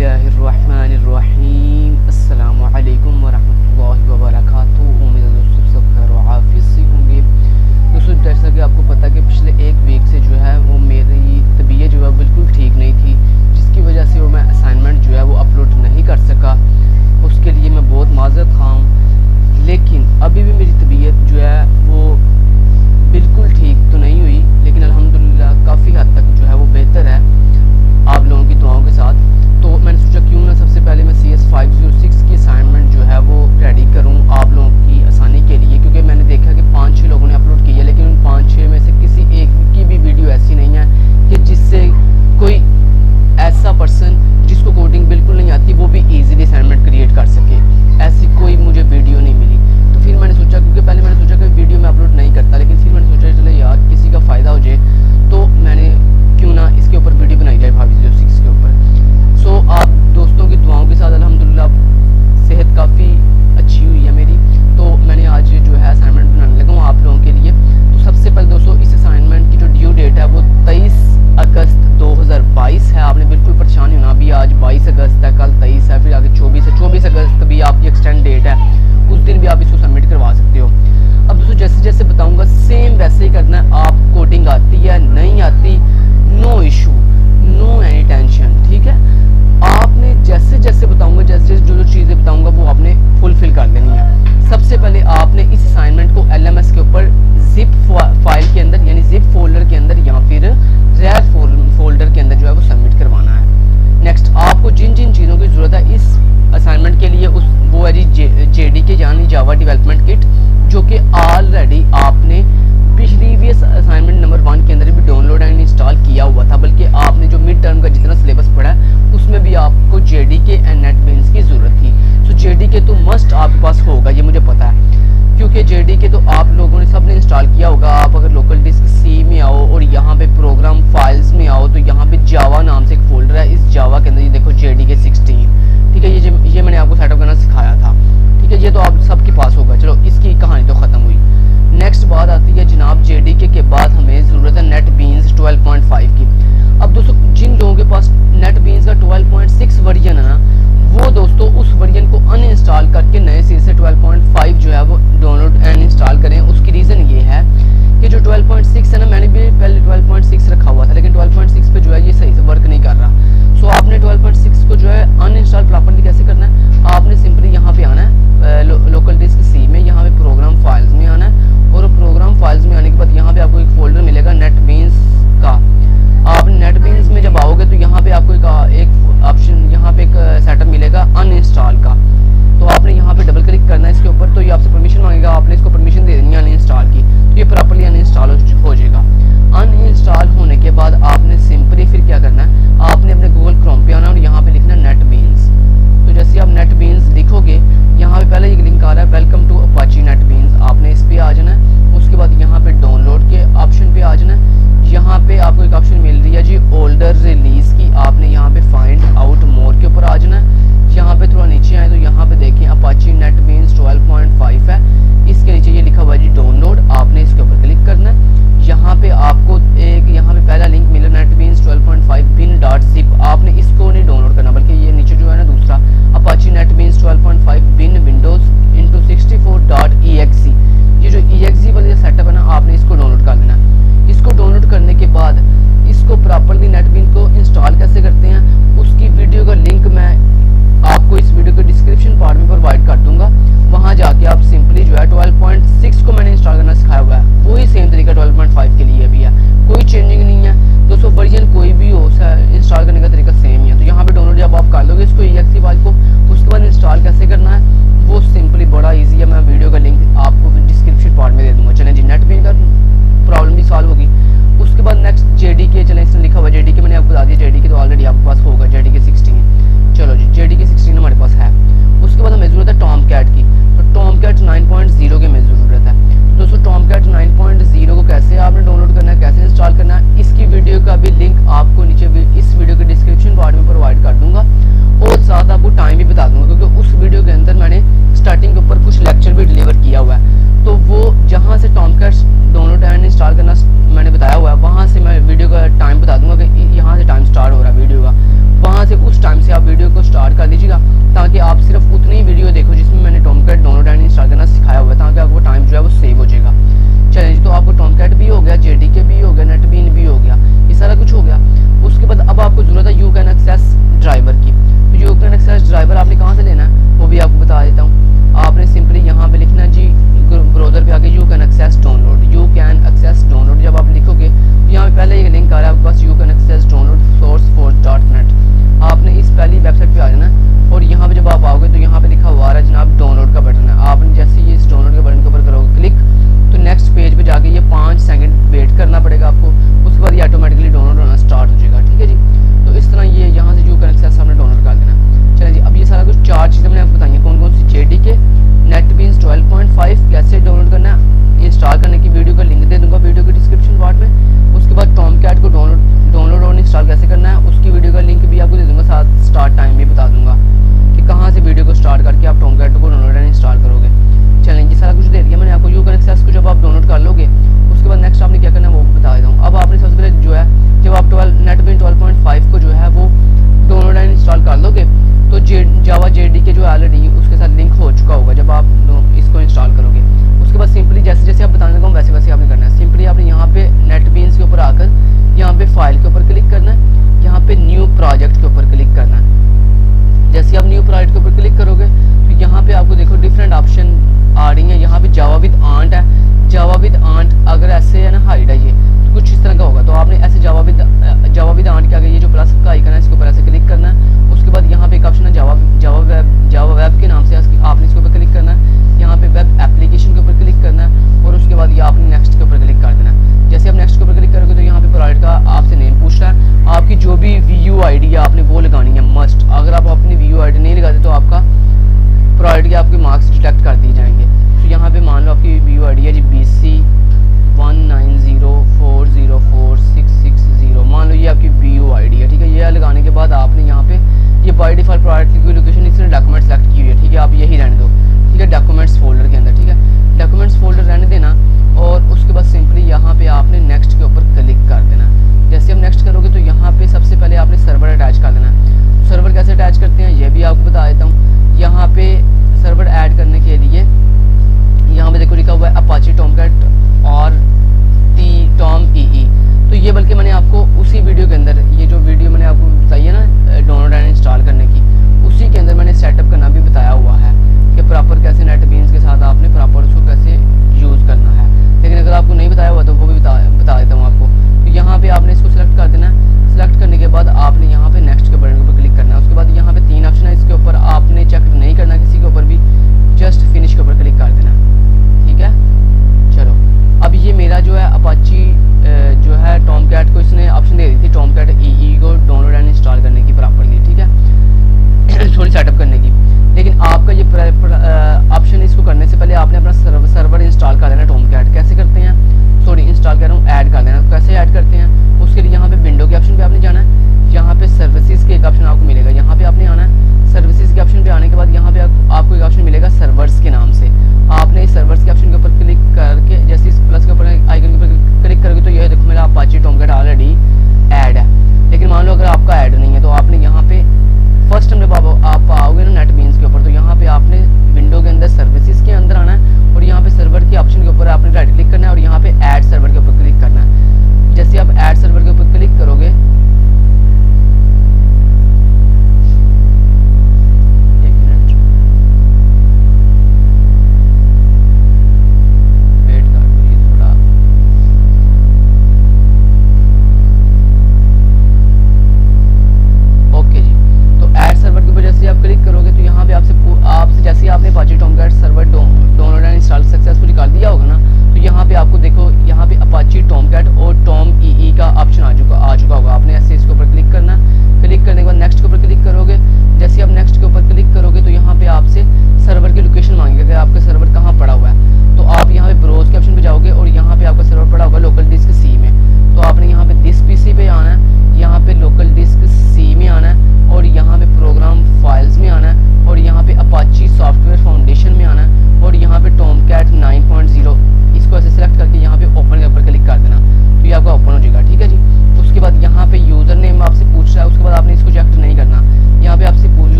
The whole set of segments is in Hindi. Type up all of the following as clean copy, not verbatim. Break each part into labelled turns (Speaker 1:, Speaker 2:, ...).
Speaker 1: बिस्मिल्लाहिर्रहमानिर्रहीम। अस्सलामु अलैकुम वरहमतुल्लाहि वबरकातुहू। उम्मीद है दोस्तों सब खैर व आफियत से होंगे। दोस्तों जैसा कि आपको पता है कि पिछले एक वीक से जो है वो मेरी तबीयत जो है बिल्कुल ठीक नहीं थी, जिसकी वजह से वो मैं असाइनमेंट जो है वो अपलोड नहीं कर सका। उसके लिए मैं बहुत माज़रत खा हूँ, लेकिन अभी भी मेरी तबीयत जो है वो बिल्कुल ठीक तो नहीं हुई, लेकिन अल्हम्दुलिल्लाह काफ़ी हद तक जो है वो बेहतर है आप लोगों की दुआओं के साथ। तो मैंने सोचा क्यों ना सबसे पहले मैं CS 506 की असाइनमेंट जो है वो रेडी करूं आप लोगों की आसानी के लिए, क्योंकि मैंने देखा कि 5-6 लोगों ने अपलोड की है, लेकिन उन 5-6 में से किसी एक की भी वीडियो ऐसी नहीं है कि जिससे कोई ऐसा पर्सन जिसको कोडिंग बिल्कुल नहीं आती वो भी ईजिली असाइनमेंट क्रिएट कर सके। ऐसी कोई मुझे वीडियो नहीं मिली। तो फिर मैंने सोचा, क्योंकि पहले मैंने सोचा कि वीडियो में अपलोड नहीं करता, लेकिन फिर मैंने सोचा चलो यार किसी का फ़ायदा हो जाए, तो मैंने क्यों ना इसके ऊपर वीडियो बनाई जाए 506 के ऊपर। सो आप दोस्तों की दुआओं के साथ अल्हम्दुलिल्लाह सेहत काफ़ी अच्छी हुई है मेरी। तो मैंने आज जो है असाइनमेंट बनाने लगा हूँ आप लोगों के लिए। तो सबसे पहले दोस्तों इस असाइनमेंट की जो ड्यू डेट है वो 23 अगस्त 2022 है। आपने बिल्कुल परेशान नहीं होना। अभी आज 22 अगस्त है, कल 23 है, फिर आगे 24 है। 24 अगस्त भी आपकी एक्सटेंड डेट है, उस दिन भी आप इसको सबमिट करवा सकते हो। अब दोस्तों जैसे जैसे बताऊँगा सेम वैसे ही करना है। आप कोडिंग आती है नहीं आती, no issue, no any tension, ठीक है। आपने जैसे जैसे बताऊंगा, जैसे जैसे जो चीज़ें बताऊंगा वो आपने फुलफिल कर देनी है। सबसे पहले आपने इस असाइनमेंट को LMS के ऊपर जिप फाइल के अंदर यानी जिप फोल्डर के अंदर या फिर रैप फोल्डर के अंदर जो है वो सबमिट करवाना है। नेक्स्ट आपको जिन जिन चीज़ों की ज़रूरत है इस असाइनमेंट के लिए वो है जी JDK यानी जावा डेवलपमेंट किट, जो कि ऑलरेडी आपने प्रीवियस असाइनमेंट नंबर 1 के अंदर भी डाउनलोड एंड इंस्टॉल किया हुआ था। बल्कि आपने जो मिड टर्म का जितना सिलेबस पढ़ा है उसमें भी आपको JDK एंड नेटबीन्स की ज़रूरत थी। सो JDK तो मस्ट आपके पास होगा, ये मुझे पता है, क्योंकि JDK तो आप लोगों ने सबने इंस्टॉल किया होगा। आप अगर लोकल डिस्क C में आओ और यहाँ पे प्रोग्राम फाइल्स में आओ तो यहाँ पे जावा नाम से एक फोल्डर है। इस जावा के अंदर ये देखो JDK 16, ठीक है। ये मैंने आपको सेटअप करना सिखाया था, ठीक है। ये तो आप सबके पास होगा। चलो इसकी कहानी तो ख़त्म हुई। नेक्स्ट बात आती है जनाब JDK के बाद हमें ज़रूरत है नेटबीन्स 12.5 की। अब दोस्तों जिन लोगों के पास नेटबीन्स का 12.6 वर्जन है ना, वो दोस्तों उस वर्जन को अनइंस्टॉल करके नए सिरे से 12.5 जो है वो डाउनलोड एंड इंस्टॉल करें। उसकी रीज़न ये है कि जो 12.6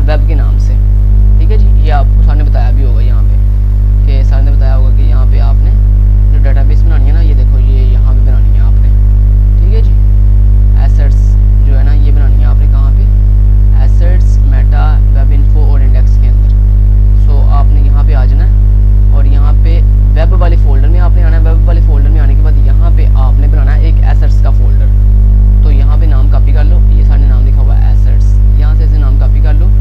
Speaker 1: वेब के नाम से। ठीक है जी, ये आपको सर ने बताया भी होगा यहाँ पे, कि सर ने बताया होगा कि यहाँ पे आपने जो डाटाबेस बनानी है ना, ये देखो ये यहाँ पे बनानी है आपने। ठीक है जी, एसेट्स जो है ना ये बनानी है आपने कहाँ पे, एसेट्स मेटा वेब इन्फो और इंडेक्स के अंदर। सो आपने यहाँ पे आ जाना है और यहाँ पे वेब वाले फोल्डर में आपने आना है। वेब वाले फोल्डर में आने के बाद यहाँ पे आपने बनाना है एक एसेट्स का फोल्डर। तो यहाँ पे नाम कॉपी कर लो, ये सारे नाम लिखा हुआ है एसेट्स, यहाँ से ऐसे नाम कॉपी कर लो।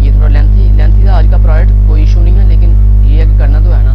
Speaker 1: ये थोड़ा लेंथी था आज का प्रोजेक्ट, कोई इशू नहीं है, लेकिन ये है कि करना तो है ना।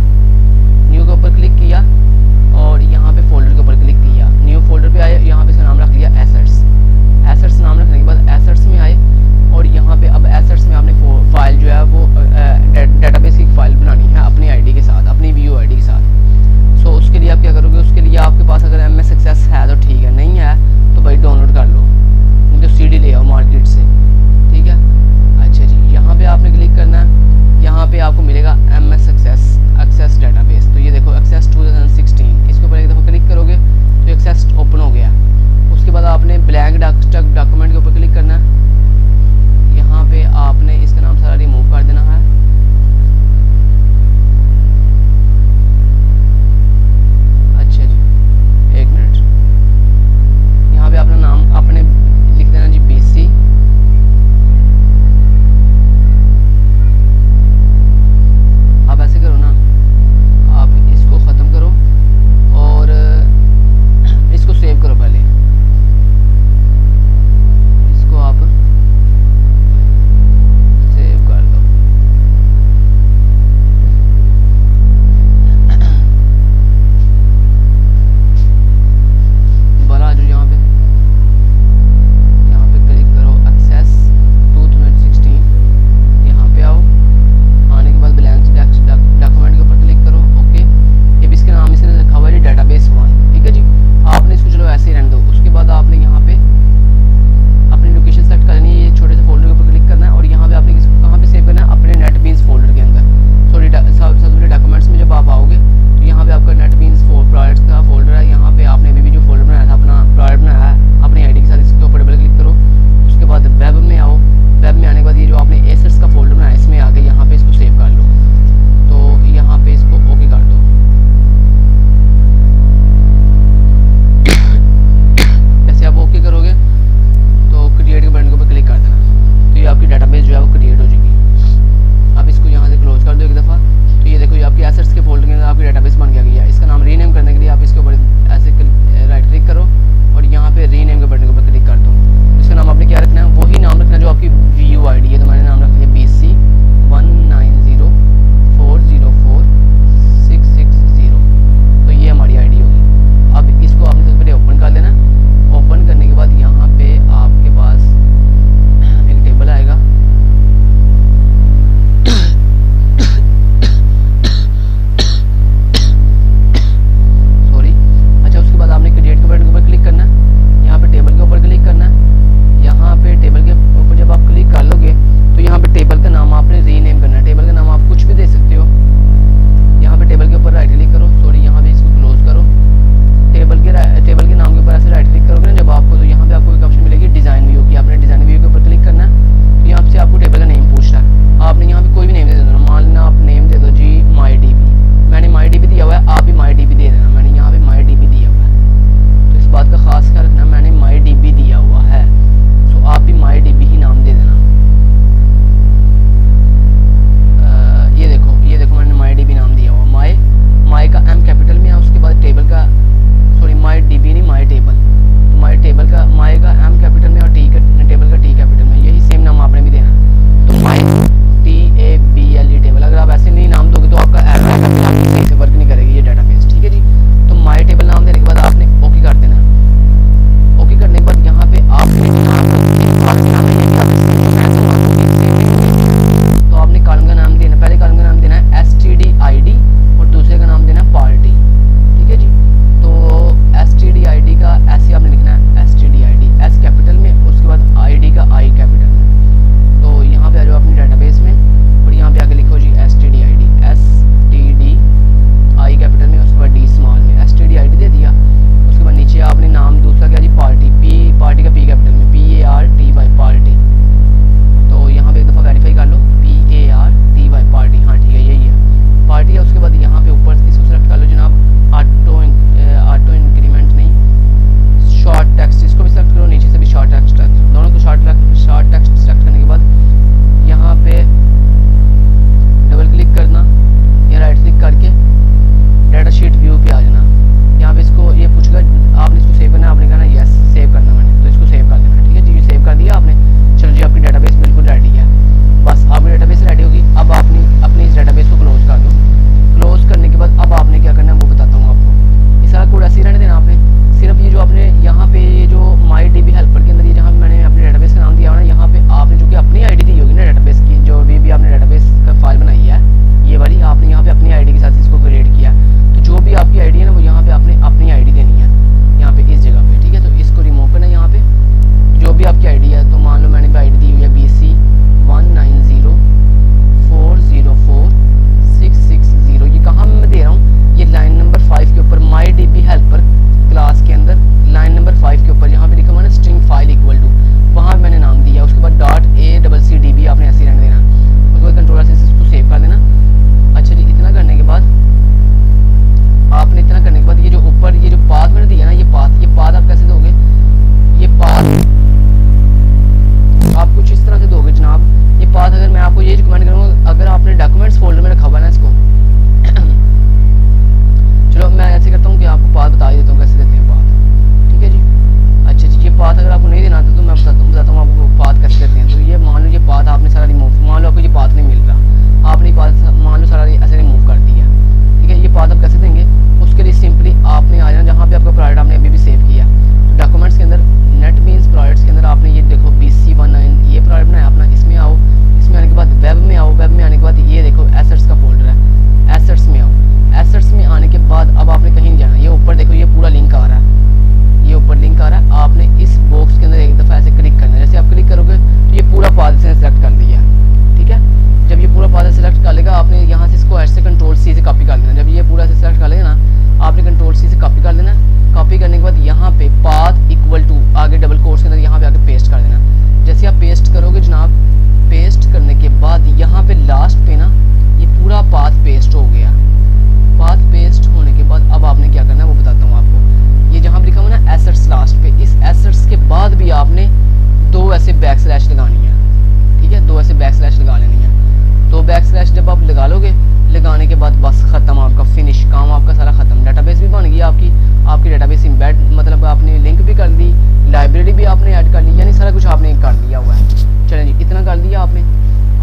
Speaker 1: स्लैश जब आप लगा लोगे, लगाने के बाद बस ख़त्म, आपका फिनिश, काम आपका सारा ख़त्म। डाटाबेस भी बन गई आपकी डाटाबेस इम्बेड, मतलब आपने लिंक भी कर दी, लाइब्रेरी भी आपने ऐड कर ली, यानी सारा कुछ आपने कर लिया हुआ है। चलें जी, इतना कर लिया आपने,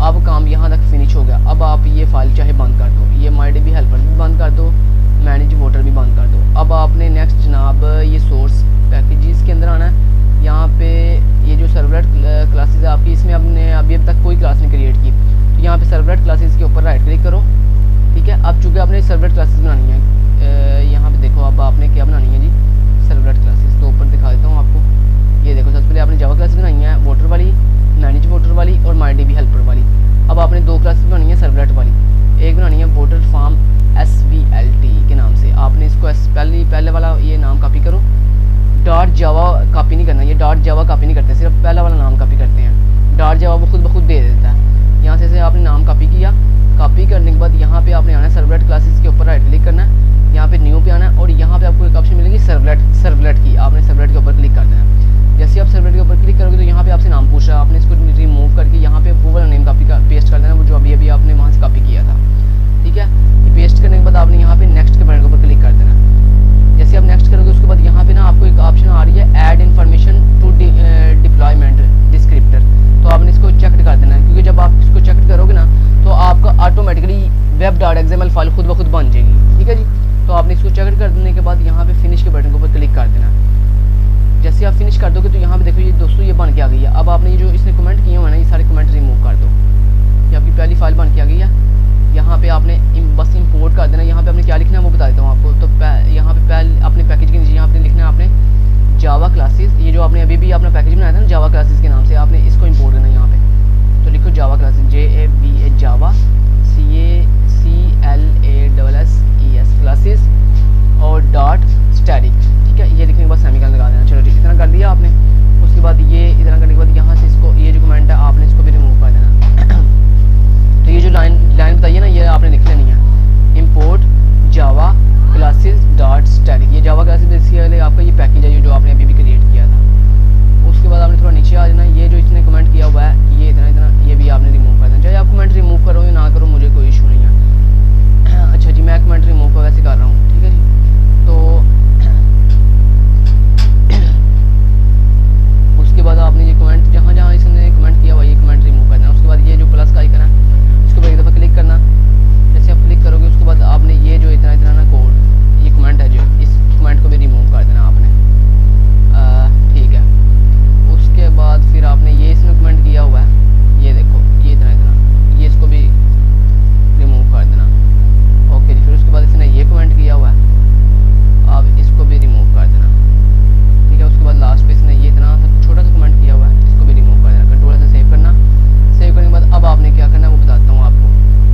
Speaker 1: अब काम यहाँ तक फिनिश हो गया। अब आप ये फाइल चाहे बंद कर दो, ये MyDB हेल्पर भी बंद कर दो, मैनेज वोटर भी बंद कर दो। अब आपने नेक्स्ट जनाब ये सोर्स पैकेजेस के अंदर आना है। यहाँ पे ये जो सर्वलेट क्लासेस है आपकी, इसमें आपने अभी तक कोई क्लास नहीं क्रिएट की, तो यहाँ पे सर्वलेट क्लासेस के ऊपर राइट क्लिक करो, ठीक है। अब चूँकि आपने सर्वलेट क्लासेस बनानी है, यहाँ पे देखो अब आपने क्या बनानी है जी, सर्वलेट क्लासेस। तो ऊपर दिखा देता हूँ आपको, ये देखो सबसे पहले आपने जावा क्लासेस बनाई है, वोटर वाली, मैनेज वोटर वाली और MyDB हेल्पर वाली। अब आपने दो क्लासेस बनानी है सर्वलेट वाली, एक बनानी है वोटर फार्म SVLT के नाम से। आपने इसको पहले वाला ये नाम कॉपी करो, .java कॉपी नहीं करना, ये .java कॉपी नहीं करते, सिर्फ पहला वाला नाम कॉपी करते हैं। .java वो खुद ब खुद दे देता है। यहाँ से आपने नाम कॉपी किया, कॉपी करने के बाद यहाँ पे आपने आना है सर्वलेट क्लासेस के ऊपर राइट क्लिक करना है, यहाँ पे न्यू पे आना है और यहाँ पे आपको एक ऑप्शन मिलेगी सर्वलेट की, आपने सर्वलेट के ऊपर क्लिक कर देना है। जैसे आप सर्वलेट के ऊपर क्लिक करोगे तो यहाँ पे आपसे नाम पूछ रहा है, आपने इसको रिमूव करके यहाँ पे वो वाला नेम पेस्ट कर देना, वो जो अभी आपने वहाँ से कॉपी किया था, ठीक है। ये पेस्ट करने के बाद आपने यहाँ पे नेक्स्ट के बटन के ऊपर क्लिक कर देना। जैसे आप नेक्स्ट करोगे उसके बाद यहाँ पे ना आपको एक ऑप्शन आ रही है add information to deployment descriptor, तो आपने इसको चेक कर देना है, क्योंकि जब आप इसको चेक करोगे ना तो आपका ऑटोमेटिकली web.xml फाइल खुद ब खुद बन जाएगी, ठीक है जी। तो आपने इसको चेक कर देने के बाद यहाँ पे फिनिश के बटन के ऊपर क्लिक कर देना। जैसे आप फिनिश कर दोगे तो यहाँ पे देखो ये दोस्तों ये बन के आ गई है। अब आपने ये जो इसने कमेंट किए हुए हैं ना, ये सारे कमेंट रिमूव कर दो, ये आपकी पहली फाइल बन के आ गई है। यहाँ पे आपने बस इंपोर्ट कर देना। यहाँ पे आपने क्या लिखना है वो बता देता हूँ आपको। तो यहाँ पे पहले अपने पैकेज के नीचे यहाँ पे लिखना है आपने जावा क्लासेस, ये जो आपने अभी भी अपना पैकेज बनाया था ना जावा क्लासेस के नाम से, आपने इसको इंपोर्ट करना है यहाँ पे। तो लिखो जावा क्लासेस, JAVA जावा CLASSES क्लासेस और .static, ठीक है। ये लिखने के बाद सेमीकोलन लगा देना। चलो ठीक, इतना कर दिया आपने। उसके बाद ये इतना करने के बाद यहाँ से इसको ये जो कमेंट है आपने इसको भी रिमूव कर देना। तो ये जो लाइन बताइए ना, ये आपने लिख लेनी है, इम्पोर्ट जावा क्लासेस .static। ये जावा क्लासेस बेसिकली आपका ये पैकेज है जो आपने अभी भी क्रिएट किया था। उसके बाद आपने थोड़ा नीचे आ जाना, ये जो इसने कमेंट किया हुआ है ये इतना ये भी आपने रिमूव कर देना। चाहे आप कमेंट रिमूव करो या ना करो, मुझे कोई इशू नहीं है। अच्छा जी, मैं कमेंट रिमूव वैसे कर रहा हूँ, ठीक है जी। तो उसके बाद आपने ये कमेंट जहाँ जहाँ इसने कमेंट किया हुआ ये कमेंट रिमूव कर देना। उसके बाद ये जो प्लस का आइकन है इसको एक दफ़ा क्लिक करना। जैसे आप क्लिक करोगे उसके बाद आपने ये जो इतना ना कोड, ये कमेंट है जो, इस कमेंट को भी रिमूव कर देना आपने, ठीक है। उसके बाद फिर आपने ये इसमें कमेंट किया हुआ है, ये देखो ये इतना ये इसको भी रिमूव कर देना, ओके जी। फिर उसके बाद इसने ये कमेंट किया हुआ है, आप इसको भी रिमूव कर देना, ठीक है। उसके बाद लास्ट पे इसने ये इतना छोटा सा कमेंट किया हुआ है, इसको भी रिमूव कर देना। कंट्रोल से सेव करना। सेव करने के बाद अब आपने क्या करना है वो बताता हूँ आपको।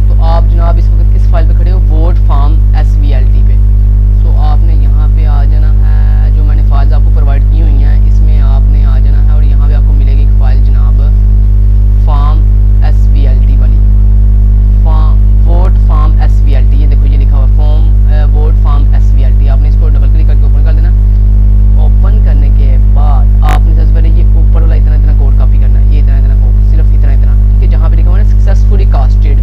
Speaker 1: तो आप जनाब इस वक्त किस फाइल पे खड़े हो, वोट फार्म SVLT पे। सो आपने यहाँ पे आ जाना है, जो मैंने फाइल्स आपको प्रोवाइड की हुई हैं इसमें आपने आ जाना है और यहाँ पे आपको मिलेगी एक फाइल जनाब फार्म SVLT वाली, वोट फार्म SVLT। ये देखो ये लिखा हुआ वोट फार्म SVLT। आपने इसको डबल क्लिक करके ओपन कर देना। ओपन करने के बाद आपने सबसे पहले ये ऊपर वाला इतना कोड कॉपी करना है, ये इतना कोड, सिर्फ इतना, ठीक है। जहाँ पे लिखा हुआ है सक्सेसफुली कास्टेड,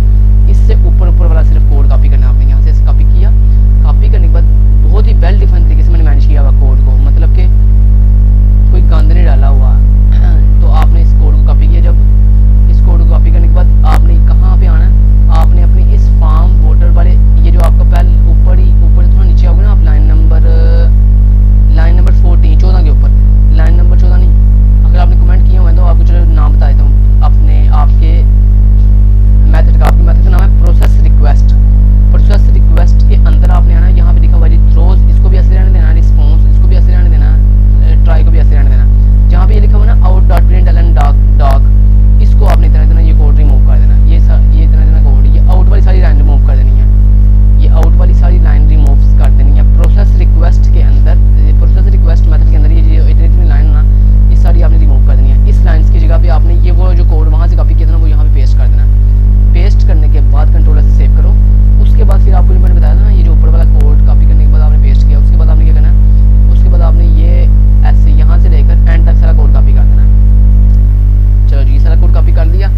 Speaker 1: इससे ऊपर वाला सिर्फ कोड कॉपी करना है आपने। यहाँ से कॉपी किया, कॉपी करने के बाद बहुत ही वेल डिफाइन तरीके से मैंने मैनेज किया हुआ कोड को, मतलब कि कोई गंद नहीं डाला हुआ। तो आपने इस कोड को कॉपी किया। जब इस कोड को कॉपी करने के बाद आपने कहाँ पे आना है, आपने अपने इस फार्म वोटर वाले, ये जो आपका पहले ऊपर थोड़ा नीचे आओगे ना आप, लाइन नंबर 14 के ऊपर, लाइन नंबर 14 नहीं, अगर आपने कमेंट किए हुए हैं तो आपको चलो नाम बता देता हूँ अपने आपके मेथड का। आपके मेथड का नाम है प्रोसेस रिक्वेस्ट। प्रोसेस रिक्वेस्ट के अंदर आपने आना है, यहाँ पे लिखा हुआ है थ्रोज, इसको भी ऐसे रहने देना, रिस्पॉन्स इसको भी ऐसे रहने देना, ट्राई को भी ऐसे रहने देना। जहाँ पे ये लिखा हुआ है ना out.println डॉग, इसको आपने इतना ये कोड रिमूव कर देना। ये इतना कोड, ये आउट वाली सारी लाइन रिमूव कर देनी है, ये आउट वाली सारी लाइन रिमूव कर देनी है। प्रोसेस रिक्वेस्ट के अंदर, प्रोसेस रिक्वेस्ट मेथड के अंदर ये इतनी लाइन ना, ये सारी आपने रिमूव कर देनी है। इस लाइन की जगह पे आपने ये वो जो कोड वहाँ से कॉपी किया था ना वो यहाँ पे पेस्ट कर देना। पेस्ट करने के बाद कंट्रोल से सेव करो। उसके बाद फिर आपको मैंने बताया था ना, ये जो ऊपर वाला कोड कॉपी करने के बाद आपने पेस्ट किया, उसके बाद आपने क्या करना है, उसके बाद आपने ये ऐसे यहाँ से लेकर एंड तक सारा कोड कॉपी कर देना है। चलो जी, सारा कोड कॉपी कर लिया।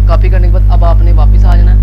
Speaker 1: कॉपी करने के बाद अब आपने वापस आ जाना।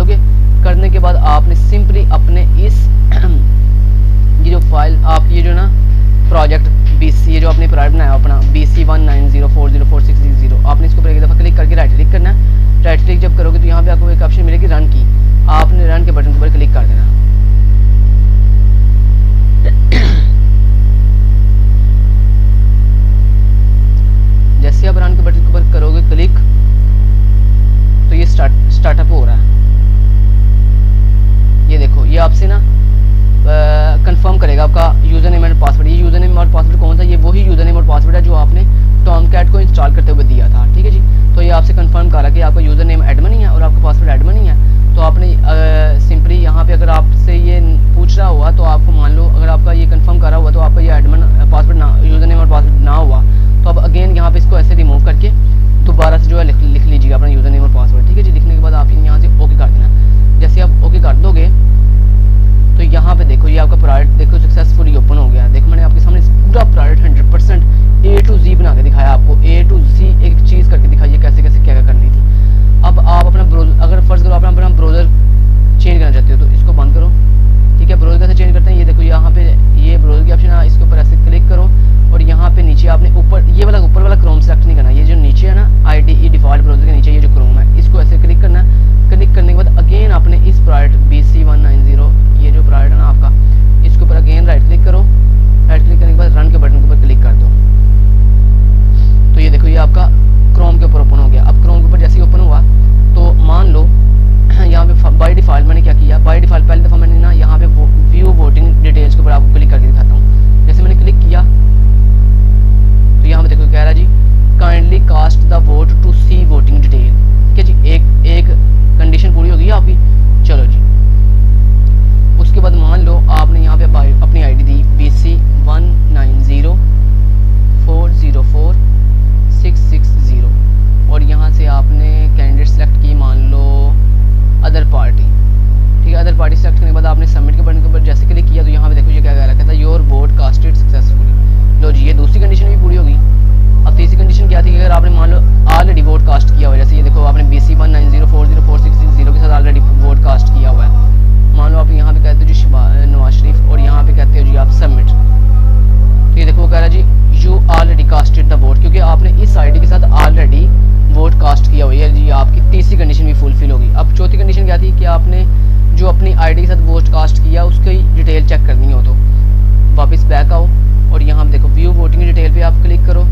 Speaker 1: करोगे। करने के बाद आपने सिंपली अपने इस ये जो फाइल आप ये जो ना प्रोजेक्ट BC ये जो आपने प्रोजेक्ट बनाया अपना BC190404660 आपने इसके ऊपर एक दफ़ा क्लिक करके राइट क्लिक करना है। राइट क्लिक जब करोगे तो यहाँ पे आपको एक ऑप्शन मिलेगी रन की, आपने रन के बटन के ऊपर क्लिक कर देना। जैसे आप रन के बटन के ऊपर करोगे क्लिक तो ये स्टार्टअप हो रहा है। ये देखो ये आपसे ना कंफर्म करेगा आपका यूज़र नेम एंड पासवर्ड। ये यूज़र नेम और पासवर्ड कौन सा, ये वही यूज़र नेम और पासवर्ड है जो आपने टॉमकैट को इंस्टॉल करते हुए दिया था। ठीक है जी, तो ये आपसे कंफर्म करा कि आपका यूज़र नेम एडमिन ही है और आपका पासवर्ड एडमिन ही है। तो आपने सिंपली यहाँ पे अगर आपसे ये पूछ रहा हुआ तो आपको मान लो अगर आपका ये कंफर्म करा हुआ तो आपका ये एडमिन पासवर्ड ना यूज़र नेम और पासवर्ड ना हुआ तो अब अगेन यहाँ पे इसको ऐसे रिमूव करके दोबारा से जो है लिख लीजिएगा अपना यूज़र नेम और पासवर्ड। ठीक है जी, लिखने के बाद आप यहाँ से ओके कर देना। जैसे आप ओके कर दोगे तो यहाँ पे देखो ये आपका प्रोजेक्ट देखो सक्सेसफुली ओपन हो गया। देखो मैंने आपके सामने पूरा प्रोजेक्ट 100% A to Z बना के दिखाया आपको। A to Z एक चीज़ करके दिखाइए कैसे कैसे क्या क्या करनी थी। अब आप अपना ब्राउज़र अगर फर्स्ट करो अपना ब्राउज़र चेंज करना चाहते हो तो इसको बंद करो। ठीक है, ब्राउज़र कैसे चेंज करते हैं ये देखो यहाँ पे ये ब्राउज़र की ऑप्शन है, इसके ऊपर ऐसे क्लिक करो और यहाँ पे नीचे आपने ऊपर ये वाला ऊपर वाला क्रोम सेलेक्ट नहीं करना। ये जो नीचे है ना IDE डिफ़ॉल्ट ब्राउज़र के नीचे ये जो क्रोम है इसको ऐसे क्लिक करना है। क्लिक करने के बाद अगेन आपने इस प्रोजेक्ट BC190 ये जो प्रोजेक्ट है ना आपका इसके ऊपर अगेन राइट क्लिक करो। राइट क्लिक करने के बाद रन के बटन के ऊपर क्लिक कर दो। तो ये देखो ये आपका क्रोम के ऊपर ओपन हो गया। अब क्रोम के ऊपर जैसे ही ओपन हुआ तो मान लो यहाँ पे बाय डिफ़ॉल्ट मैंने क्या किया, बाय डिफ़ॉल्ट पहली दफ़ा मैंने ना यहाँ पे व्यू वोटिंग डिटेल्स के ऊपर आपको क्लिक करके दिखाता हूँ। जैसे मैंने क्लिक किया तो यहाँ पे देखो कह रहा जी kindly cast the vote to see voting detail. ठीक है जी, एक कंडीशन पूरी होगी आपकी। चलो जी, उसके बाद मान लो आपने यहाँ पे अपनी आईडी दी BC190404660 और यहाँ से आपने कैंडिडेट सेलेक्ट की मान लो अदर पार्टी। ठीक है, अदर पार्टी सेलेक्ट करने के बाद आपने सबमिट के बटन के ऊपर जैसे क्लिक किया तो यहाँ पे देखो ये क्या कह रहा था योर वोट कास्टेड सक्सेसफुली। लो जी, ये दूसरी कंडीशन भी पूरी होगी। अब तीसरी कंडीशन क्या थी कि अगर आपने मान लो ऑलरेडी वोट कास्ट किया हुआ है, जैसे ये देखो आपने BC190404660 के साथ ऑलरेडी वोट कास्ट किया हुआ है। मान लो आप यहाँ पे कहते हो जी नवाज शरीफ और यहाँ पे कहते हो जी आप सबमिट। तो ये देखो वो कह रहा है जी you already casted the vote, क्योंकि आपने इस आईडी के साथ ऑलरेडी वोट कास्ट किया हुआ है जी। आपकी तीसरी कंडीशन भी फुलफिल होगी। अब चौथी कंडीशन क्या थी कि आपने जो अपनी आईडी के साथ वोट कास्ट किया उसकी डिटेल चेक करनी हो तो वापस बैक आओ और यहाँ पे देखो व्यू वोटिंग डिटेल पे आप क्लिक करो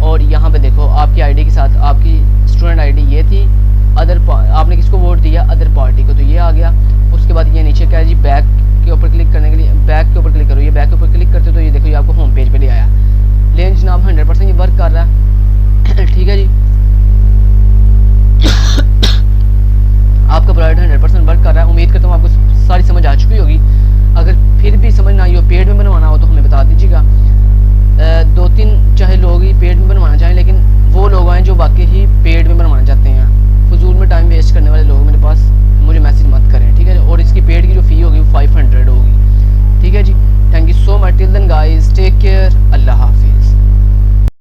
Speaker 1: और यहाँ पे देखो आपकी आईडी के साथ आपकी स्टूडेंट आईडी ये थी, आपने किसको वोट दिया अदर पार्टी को, तो ये आ गया। उसके बाद ये नीचे क्या है जी बैक के ऊपर क्लिक करने के लिए बैक के ऊपर क्लिक करो। ये बैक के ऊपर क्लिक करते हो तो ये देखो ये आपको होम पेज पे ले आया। लेकिन जनाब 100% ये वर्क कर रहा है। ठीक है जी, आपका प्रोजेक्ट 100% वर्क कर रहा है। उम्मीद करता हूँ आपको सारी समझ आ चुकी होगी। अगर फिर भी समझ ना आई हो पेड में बनवाना हो तो हमें बता दीजिएगा। 2-3 चाहे लोग ही पेड में बनवाना चाहें लेकिन वो लोग आए जो वाकई ही पेड में बनवाना चाहते हैं।